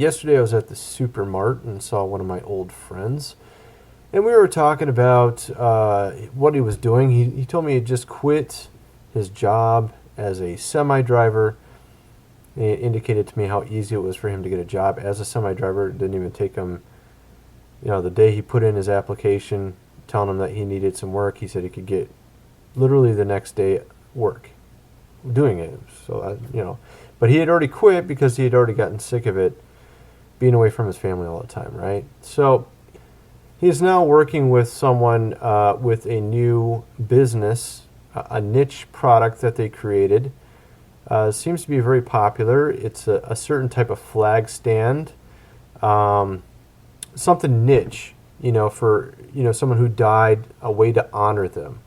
Yesterday I was at the supermart and saw one of my old friends, and we were talking about what he was doing. He told me he just quit his job as a semi-driver. It indicated to me how easy it was for him to get a job as a semi-driver. It didn't even take him, the day he put in his application telling him that he needed some work, he said he could get literally the next day work doing it. So, but he had already quit because he had already gotten sick of it being away from his family all the time, right? So he's now working with someone with a new business, a niche product that they created. Seems to be very popular. It's a certain type of flag stand, something niche, for someone who died, a way to honor them.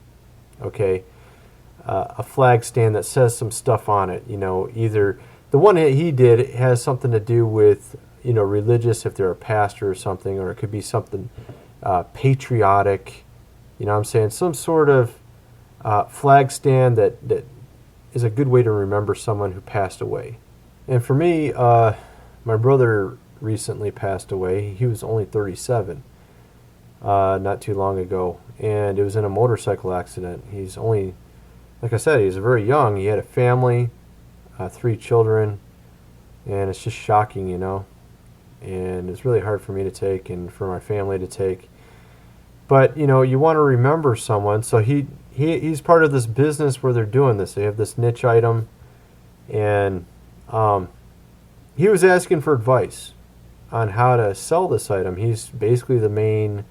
Okay, a flag stand that says some stuff on it. Either the one that he did has something to do with religious, if they're a pastor or something, or it could be something patriotic. I'm saying some sort of flag stand that is a good way to remember someone who passed away. And for me, my brother recently passed away. He was only 37 not too long ago, and it was in a motorcycle accident. He's only, like I said, he's very young. He had a family, 3 children, and it's just shocking, and it's really hard for me to take and for my family to take. But, you want to remember someone, so he's part of this business where they're doing this. They have this niche item, and he was asking for advice on how to sell this item. He's basically the main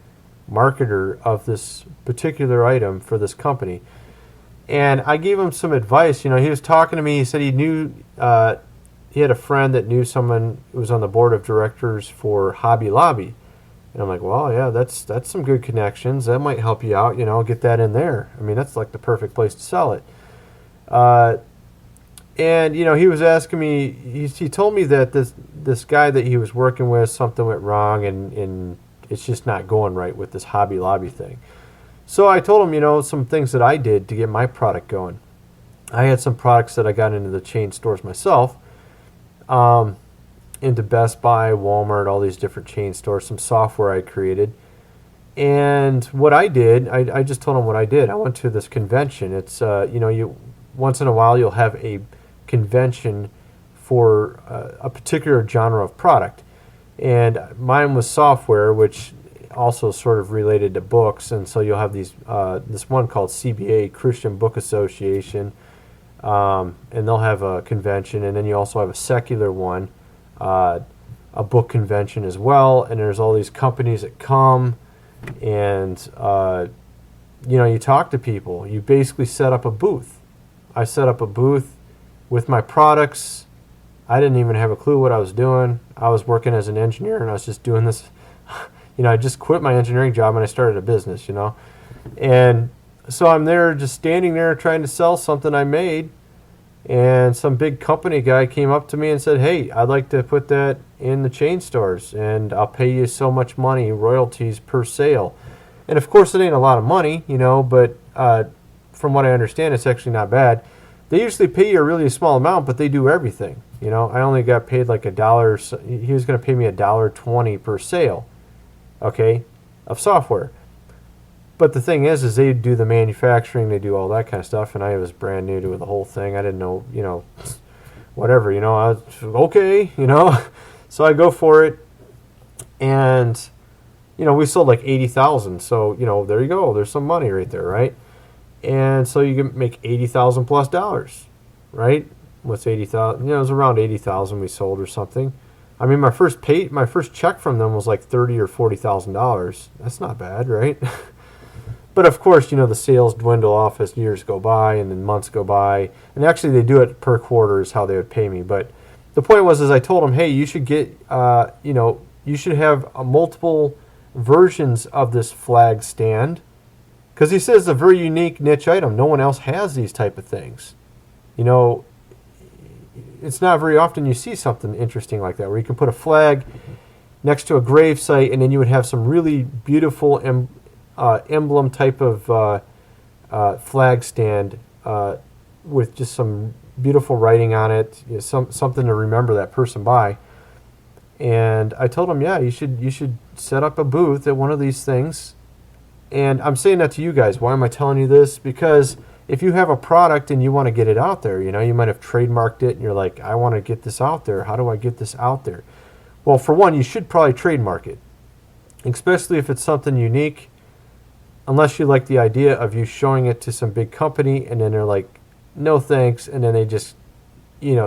marketer of this particular item for this company. And I gave him some advice. He was talking to me. He said he knew, he had a friend that knew someone who was on the board of directors for Hobby Lobby. And I'm like, well, yeah, that's some good connections. That might help you out, get that in there. I mean, that's like the perfect place to sell it. And, he was asking me, he told me that this guy that he was working with, something went wrong, and it's just not going right with this Hobby Lobby thing. So I told him, some things that I did to get my product going. I had some products that I got into the chain stores myself, into Best Buy, Walmart, all these different chain stores, some software I created. And what I did, I just told him what I did. I went to this convention. It's, you once in a while you'll have a convention for a particular genre of product. And mine was software, which also sort of related to books. And so you'll have these this one called CBA, Christian Book Association, and they'll have a convention. And then you also have a secular one, a book convention as well. And there's all these companies that come, and you talk to people. You basically set up a booth. I set up a booth with my products. I didn't even have a clue what I was doing. I was working as an engineer, and I was just doing this. I just quit my engineering job and I started a business, And so I'm there just standing there trying to sell something I made. And some big company guy came up to me and said, hey, I'd like to put that in the chain stores, and I'll pay you so much money, royalties per sale. And of course, it ain't a lot of money, but from what I understand, it's actually not bad. They usually pay you a really small amount, but they do everything. I only got paid like $1. He was going to pay me $1.20 per sale, okay, of software. But the thing is they do the manufacturing, they do all that kind of stuff, and I was brand new to the whole thing. I didn't know, whatever, I was okay, So I go for it, and we sold like 80,000. So there you go. There's some money right there, right? And so you can make $80,000 plus dollars, right? What's 80,000? It was around 80,000 we sold or something. I mean, my first check from them was like $30,000 or $40,000. That's not bad, right? But of course, the sales dwindle off as years go by and then months go by. And actually, they do it per quarter is how they would pay me. But the point was, I told them, hey, you should get, you should have multiple versions of this flag stand, because he says it's a very unique niche item. No one else has these type of things. It's not very often you see something interesting like that, where you can put a flag next to a grave site, and then you would have some really beautiful emblem type of flag stand with just some beautiful writing on it, something to remember that person by. And I told him, yeah, you should set up a booth at one of these things. And I'm saying that to you guys. Why am I telling you this? Because if you have a product and you want to get it out there, you might have trademarked it and you're like, I want to get this out there. How do I get this out there? Well, for one, you should probably trademark it, especially if it's something unique, unless you like the idea of you showing it to some big company and then they're like, no thanks, and then they just,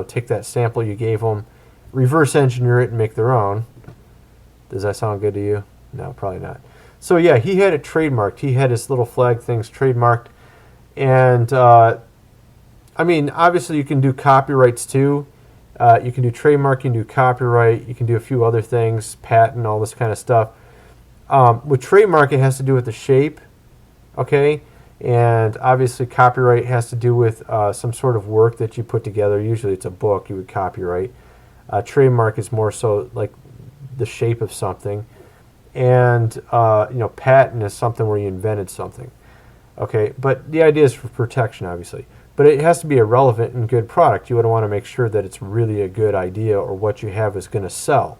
take that sample you gave them, reverse engineer it and make their own. Does that sound good to you? No, probably not. So yeah, he had it trademarked. He had his little flag things trademarked. And obviously you can do copyrights too. You can do trademark, you can do copyright, you can do a few other things, patent, all this kind of stuff. With trademark, it has to do with the shape, okay? And obviously copyright has to do with some sort of work that you put together. Usually it's a book you would copyright. Trademark is more so like the shape of something. And, patent is something where you invented something. Okay, but the idea is for protection, obviously. But it has to be a relevant and good product. You would want to make sure that it's really a good idea or what you have is going to sell.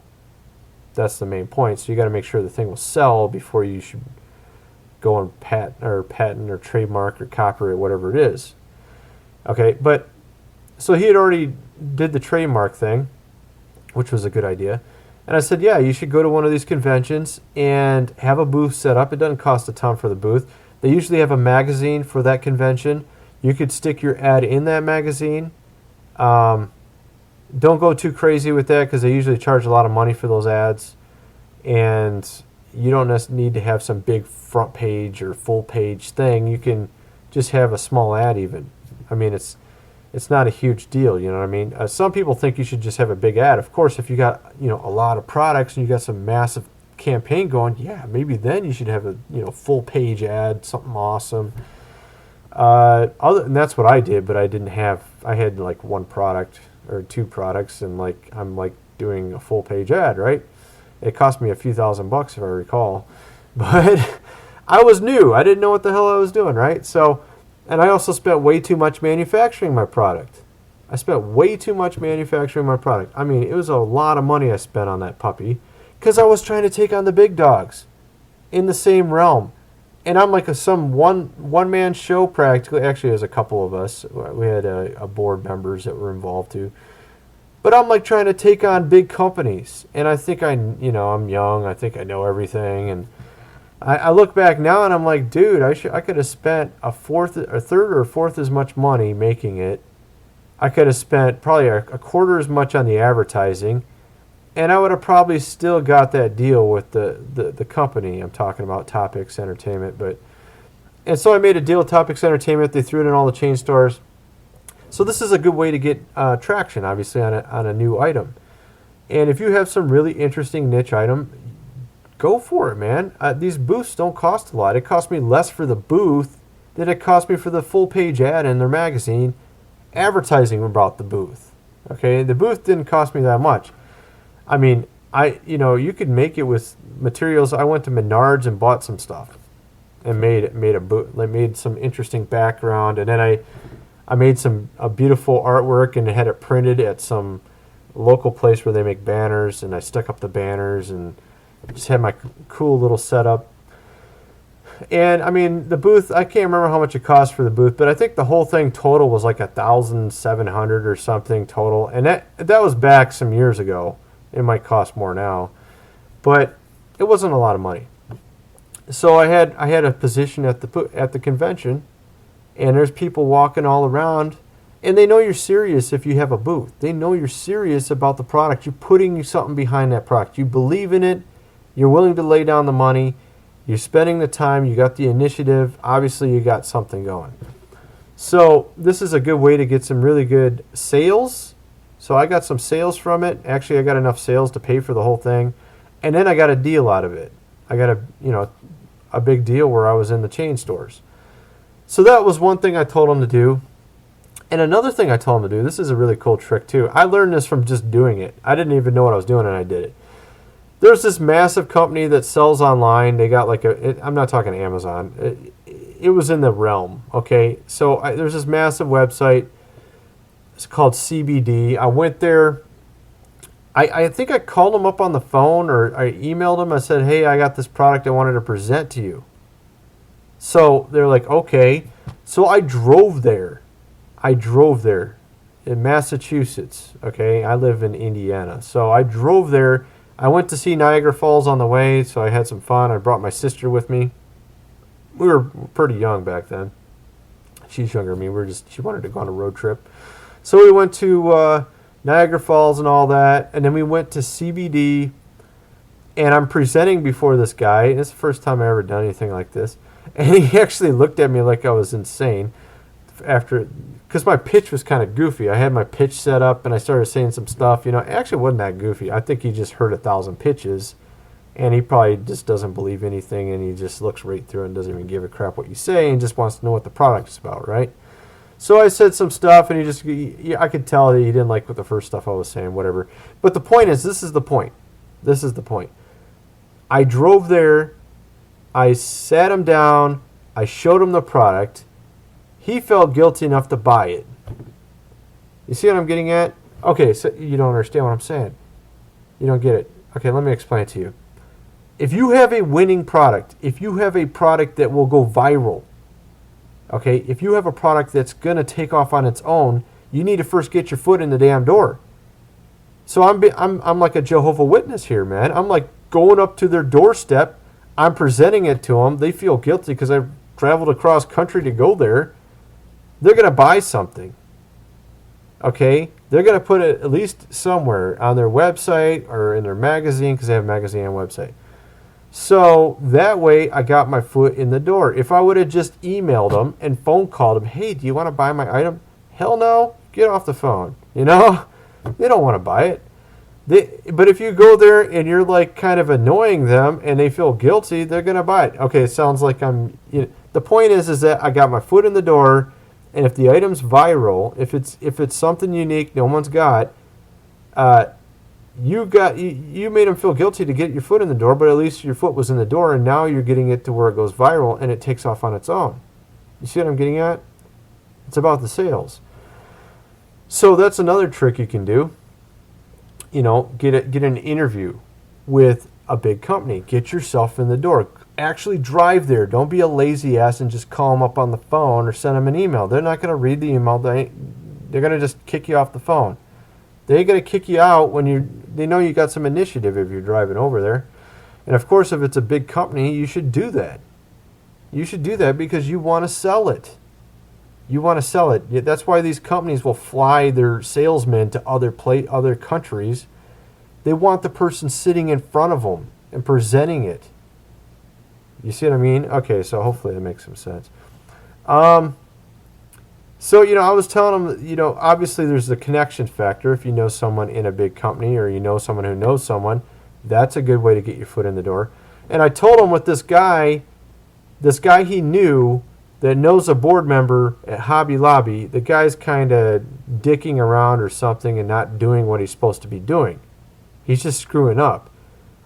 That's the main point. So you got to make sure the thing will sell before you should go and patent or trademark or copyright, whatever it is. Okay, but so he had already did the trademark thing, which was a good idea. And I said, yeah, you should go to one of these conventions and have a booth set up. It doesn't cost a ton for the booth. They usually have a magazine for that convention. You could stick your ad in that magazine. Don't go too crazy with that because they usually charge a lot of money for those ads. And you don't need to have some big front page or full page thing. You can just have a small ad even. It's not a huge deal, you know what I mean? Some people think you should just have a big ad. Of course, if you got, a lot of products and you got some massive campaign going, yeah, maybe then you should have a, full page ad, something awesome. And that's what I did, but I had like one product or two products and I'm doing a full page ad, right? It cost me a few $1,000 if I recall, but I was new. I didn't know what the hell I was doing, right? So, and I also spent way too much manufacturing my product. It was a lot of money I spent on that puppy because I was trying to take on the big dogs in the same realm. And I'm like some one-man show practically. Actually, there's a couple of us. We had a board members that were involved too. But I'm like trying to take on big companies. And I think I'm young. I think I know everything. And I look back now and I'm like, dude, I could have spent a third or a fourth as much money making it. I could have spent probably a quarter as much on the advertising, and I would have probably still got that deal with the company I'm talking about, Topics Entertainment. And so I made a deal with Topics Entertainment. They threw it in all the chain stores. So this is a good way to get traction, obviously, on a new item. And if you have some really interesting niche item, go for it, man. These booths don't cost a lot. It cost me less for the booth than it cost me for the full page ad in their magazine advertising about the booth. Okay, the booth didn't cost me that much. You could make it with materials. I went to Menards and bought some stuff and made some interesting background, and then I made a beautiful artwork and had it printed at some local place where they make banners, and I stuck up the banners and just had my cool little setup. And the booth, I can't remember how much it cost for the booth, but I think the whole thing total was like $1,700 or something total. And that was back some years ago. It might cost more now, but it wasn't a lot of money. So I had a position at the convention, and there's people walking all around, and they know you're serious if you have a booth. They know you're serious about the product. You're putting something behind that product. You believe in it. You're willing to lay down the money. You're spending the time. You got the initiative. Obviously, you got something going. So this is a good way to get some really good sales. So I got some sales from it. Actually, I got enough sales to pay for the whole thing. And then I got a deal out of it. I got a big deal where I was in the chain stores. So that was one thing I told them to do. And another thing I told them to do, this is a really cool trick too. I learned this from just doing it. I didn't even know what I was doing and I did it. There's this massive company that sells online. They got I'm not talking Amazon. It was in the realm, okay? So there's this massive website. It's called CBD. I went there I think I called them up on the phone or I emailed them. I said, hey, I got this product I wanted to present to you. So they're like, okay. So I drove there. In Massachusetts. Okay, I live in Indiana. So I drove there. I went to see Niagara Falls on the way, so I had some fun. I brought my sister with me. We were pretty young back then. She's younger than me. She wanted to go on a road trip. So we went to Niagara Falls and all that, and then we went to CBD, and I'm presenting before this guy. It's the first time I ever done anything like this. And he actually looked at me like I was insane because my pitch was kind of goofy. I had my pitch set up, and I started saying some stuff. It actually wasn't that goofy. I think he just heard 1,000 pitches, and he probably just doesn't believe anything, and he just looks right through it and doesn't even give a crap what you say and just wants to know what the product is about, right? So I said some stuff, and I could tell that he didn't like what the first stuff I was saying, whatever. But the point is, this is the point. I drove there. I sat him down. I showed him the product. He felt guilty enough to buy it. You see what I'm getting at? Okay, so you don't understand what I'm saying. You don't get it. Okay, let me explain it to you. If you have a winning product, if you have a product that will go viral, okay, if you have a product that's going to take off on its own, you need to first get your foot in the damn door. So I'm like a Jehovah's Witness here, man. I'm like going up to their doorstep. I'm presenting it to them. They feel guilty because I've traveled across country to go there. They're going to buy something. Okay? They're going to put it at least somewhere on their website or in their magazine because they have a magazine and website. So that way I got my foot in the door. If I would have just emailed them and phone called them, hey, do you want to buy my item? Hell no. Get off the phone. They don't want to buy it. But if you go there and you're like kind of annoying them and they feel guilty, they're going to buy it. Okay, it sounds like the point is that I got my foot in the door, and if the item's viral, if it's something unique no one's got, you made them feel guilty to get your foot in the door, but at least your foot was in the door, and now you're getting it to where it goes viral and it takes off on its own. You see what I'm getting at? It's about the sales. So that's another trick you can do. Get an interview with a big company. Get yourself in the door. Actually drive there. Don't be a lazy ass and just call them up on the phone or send them an email. They're not going to read the email. They're going to just kick you off the phone. They're going to kick you out when they know you got some initiative if you're driving over there. And of course, if it's a big company, you should do that. You should do that because you want to sell it. You want to sell it. That's why these companies will fly their salesmen to other countries. They want the person sitting in front of them and presenting it. You see what I mean? Okay, so hopefully that makes some sense. So, I was telling them, obviously there's the connection factor. If you know someone in a big company or you know someone who knows someone, that's a good way to get your foot in the door. And I told him with this guy he knew that knows a board member at Hobby Lobby, the guy's kind of dicking around or something and not doing what he's supposed to be doing. He's just screwing up.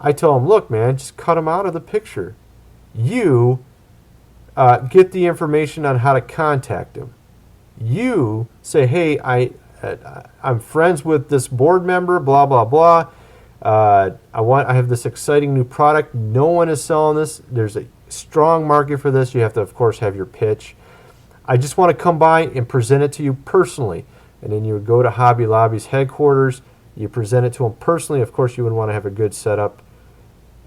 I told him, look, man, just cut him out of the picture. You get the information on how to contact him. You say, hey, I'm friends with this board member, blah, blah, blah. I have this exciting new product. No one is selling this. There's a strong market for this. You have to, of course, have your pitch. I just want to come by and present it to you personally. And then you would go to Hobby Lobby's headquarters. You present it to them personally. Of course, you would want to have a good setup.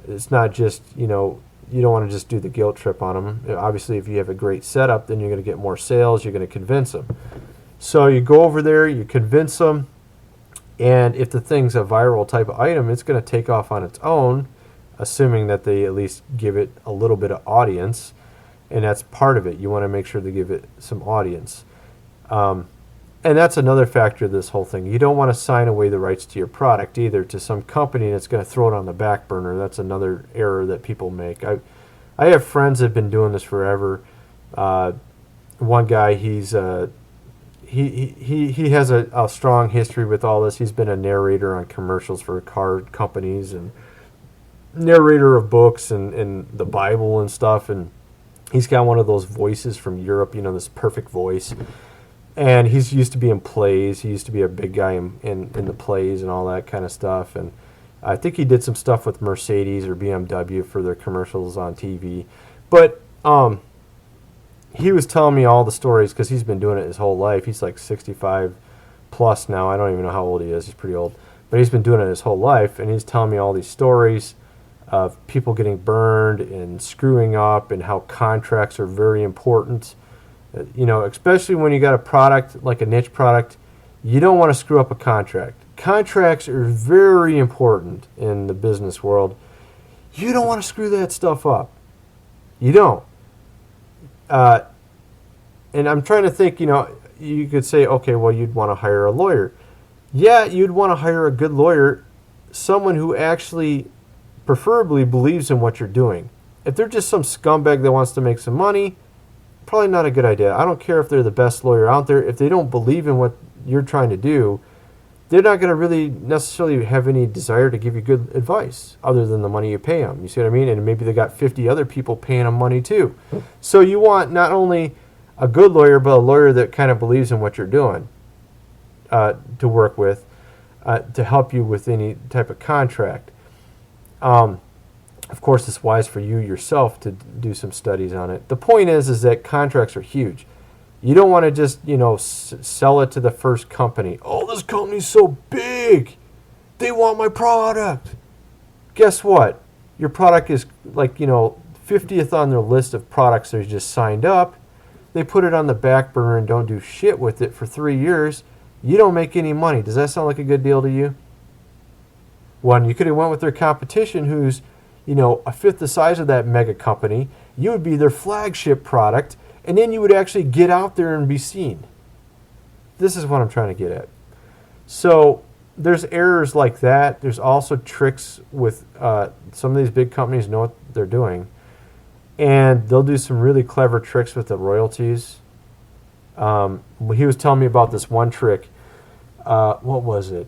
It's not just, you don't want to just do the guilt trip on them. Obviously, if you have a great setup, then you're going to get more sales. You're going to convince them. So you go over there, you convince them, and if the thing's a viral type of item, it's going to take off on its own, assuming that they at least give it a little bit of audience, and that's part of it. You want to make sure they give it some audience. And that's another factor of this whole thing. You don't want to sign away the rights to your product either to some company that's going to throw it on the back burner. That's another error that people make. I have friends that have been doing this forever. One guy, he has a strong history with all this. He's been a narrator on commercials for car companies and narrator of books and the Bible and stuff. And he's got one of those voices from Europe, this perfect voice. And he's used to be in plays. He used to be a big guy in the plays and all that kind of stuff. And I think he did some stuff with Mercedes or BMW for their commercials on TV. But he was telling me all the stories because he's been doing it his whole life. He's like 65 plus now. I don't even know how old he is. He's pretty old. But he's been doing it his whole life. And he's telling me all these stories of people getting burned and screwing up and how contracts are very important. You know, especially when you got a product like a niche product, you don't want to screw up a contract. Contracts are very important in the business world. You don't want to screw that stuff up. You don't. And I'm trying to think, you know, you could say, okay, well, you'd want to hire a lawyer. Yeah, you'd want to hire a good lawyer, someone who actually preferably believes in what you're doing. If they're just some scumbag that wants to make some money, probably not a good idea. I don't care if they're the best lawyer out there. If they don't believe in what you're trying to do, they're not going to really necessarily have any desire to give you good advice other than the money you pay them. You see what I mean? And maybe they got 50 other people paying them money too. So you want not only a good lawyer, but a lawyer that kind of believes in what you're doing to work with, to help you with any type of contract. Of course, it's wise for you yourself to do some studies on it. The point is that contracts are huge. You don't want to just, you know, sell it to the first company. Oh, this company's so big. They want my product. Guess what? Your product is like, you know, 50th on their list of products they just signed up. They put it on the back burner and don't do shit with it for 3 years. You don't make any money. Does that sound like a good deal to you? One, you could have went with their competition who's, you know, a fifth the size of that mega company. You would be their flagship product, and then you would actually get out there and be seen. This is what I'm trying to get at. So there's errors like that. There's also tricks with some of these big companies know what they're doing, and they'll do some really clever tricks with the royalties. He was telling me about this one trick. What was it?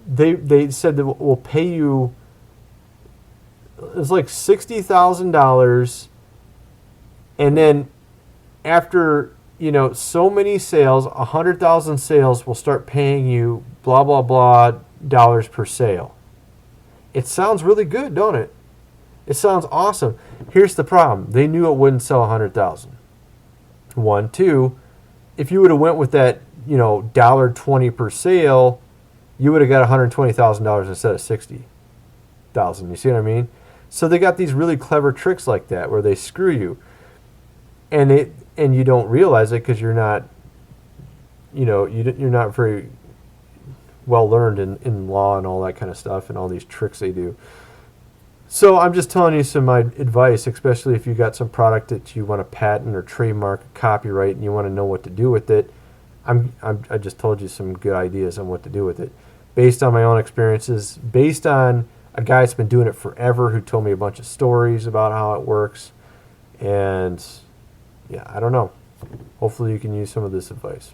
They said that we'll pay you. It was like $60,000, and then after, you know, so many sales, 100,000 sales, we'll start paying you blah blah blah dollars per sale. It sounds really good, don't it? It sounds awesome. Here's the problem: they knew it wouldn't sell 100,000. One, two. If you would have went with that, you know, $1.20 per sale, you would have got $120,000 instead of $60,000. You see what I mean? So they got these really clever tricks like that where they screw you, and you don't realize it because you're not, you know, you're not very well learned in law and all that kind of stuff and all these tricks they do. So I'm just telling you some advice, especially if you got some product that you want to patent or trademark, copyright, and you want to know what to do with it. I just told you some good ideas on what to do with it, based on my own experiences, based on a guy that's been doing it forever who told me a bunch of stories about how it works. And yeah, I don't know. Hopefully you can use some of this advice.